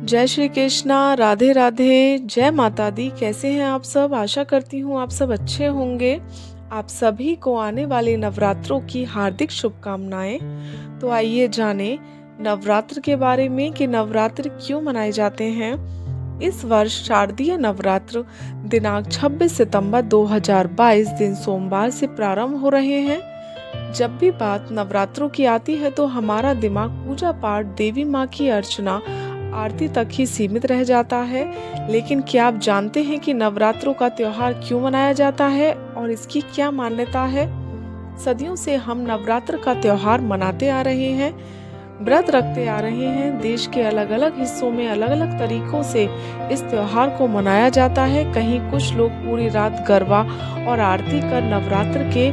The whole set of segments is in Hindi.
जय श्री कृष्णा, राधे राधे, जय माता दी। कैसे हैं आप सब? आशा करती हूँ आप सब अच्छे होंगे। आप सभी को आने वाले नवरात्रों की हार्दिक शुभकामनाएं। तो आइए जानें नवरात्र के बारे में कि नवरात्र क्यों मनाए जाते हैं। इस वर्ष शारदीय नवरात्र दिनांक 26 सितंबर 2022 दिन सोमवार से प्रारंभ हो रहे हैं। जब भी बात नवरात्रों की आती है तो हमारा दिमाग पूजा पाठ, देवी माँ की अर्चना, आरती तक ही सीमित रह जाता है। लेकिन क्या आप जानते हैं कि नवरात्रों का त्योहार क्यों मनाया जाता है और इसकी क्या मान्यता है? सदियों से हम नवरात्र का त्योहार मनाते आ रहे हैं, व्रत रखते आ रहे हैं। देश के अलग अलग हिस्सों में अलग अलग तरीकों से इस त्योहार को मनाया जाता है। कहीं कुछ लोग पूरी रात गरबा और आरती कर नवरात्र के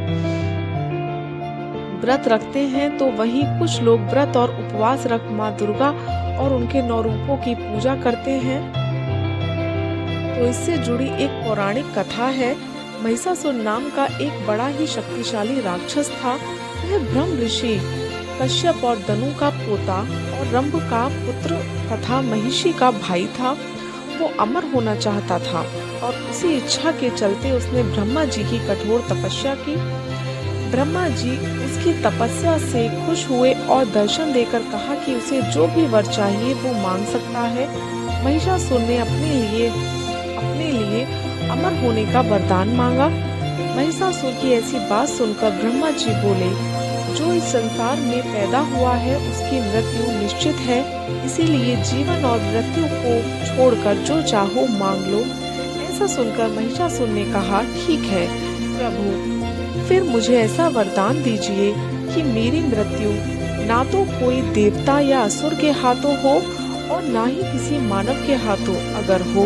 व्रत रखते हैं, तो वहीं कुछ लोग व्रत और उपवास रख माँ दुर्गा और उनके 9 रूपों की पूजा करते हैं। तो इससे जुड़ी एक पौराणिक कथा है। महिषासुर नाम का एक बड़ा ही शक्तिशाली राक्षस था। वह ब्रह्म ऋषि कश्यप और दनु का पोता और रंभ का पुत्र तथा महिषी का भाई था। वो अमर होना चाहता था और उसी इच्छा के चलते उसने ब्रह्मा जी की कठोर तपस्या की। ब्रह्मा जी उसकी तपस्या से खुश हुए और दर्शन देकर कहा कि उसे जो भी वर चाहिए वो मांग सकता है। महिषासुर ने अपने लिए अमर होने का वरदान मांगा। महिषासुर की ऐसी बात सुनकर ब्रह्मा जी बोले, जो इस संसार में पैदा हुआ है उसकी मृत्यु निश्चित है, इसीलिए जीवन और मृत्यु को छोड़कर जो चाहो मांग लो। ऐसा सुनकर महिषासुर ने कहा, ठीक है प्रभु, फिर मुझे ऐसा वरदान दीजिए कि मेरी मृत्यु ना तो कोई देवता या असुर के हाथों हो और ना ही किसी मानव के हाथों, अगर हो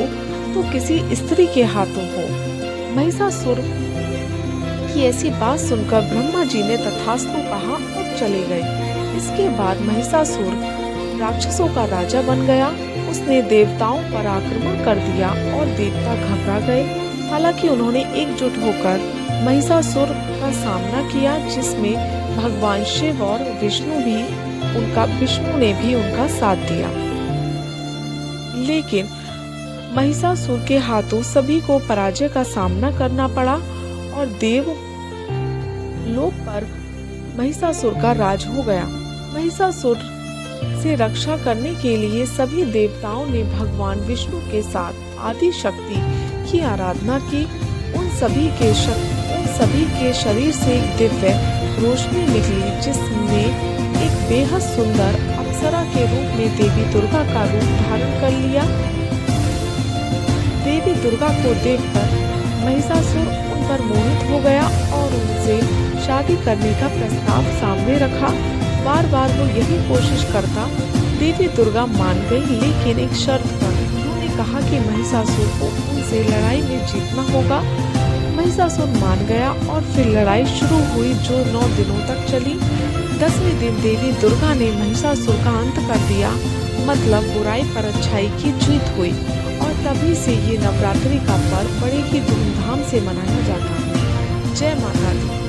तो किसी स्त्री के हाथों हो। महिषासुर की ऐसी बात सुनकर ब्रह्मा जी ने तथास्तु कहा और चले गए। इसके बाद महिषासुर राक्षसों का राजा बन गया। उसने देवताओं पर आक्रमण कर दिया और देवता घबरा गए। हालांकि उन्होंने एकजुट होकर महिषासुर का सामना किया, जिसमें भगवान शिव और विष्णु ने भी उनका साथ दिया। लेकिन महिषासुर के हाथों सभी को पराजय का सामना करना पड़ा और देव लोक पर महिषासुर का राज हो गया। महिषासुर से रक्षा करने के लिए सभी देवताओं ने भगवान विष्णु के साथ आदि शक्ति की आराधना की। उन सभी के शरीर से एक दिव्य रोशनी निकली, जिसमें एक बेहद सुंदर अप्सरा के रूप में देवी दुर्गा का रूप धारण कर लिया। देवी दुर्गा को देखकर महिषासुर उन पर मोहित हो गया और उनसे शादी करने का प्रस्ताव सामने रखा। बार बार वो यही कोशिश करता। देवी दुर्गा मान गई, लेकिन एक शर्त पर। उन्होंने कहा कि महिषासुर को उनसे लड़ाई में जीतना होगा। महिषासुर मान गया और फिर लड़ाई शुरू हुई, जो 9 दिनों तक चली। 10वें दिन देवी दुर्गा ने महिषासुर का अंत कर दिया, मतलब बुराई पर अच्छाई की जीत हुई। और तभी से ये नवरात्रि का पर्व बड़े ही धूमधाम से मनाया जाता है। जय माता दी।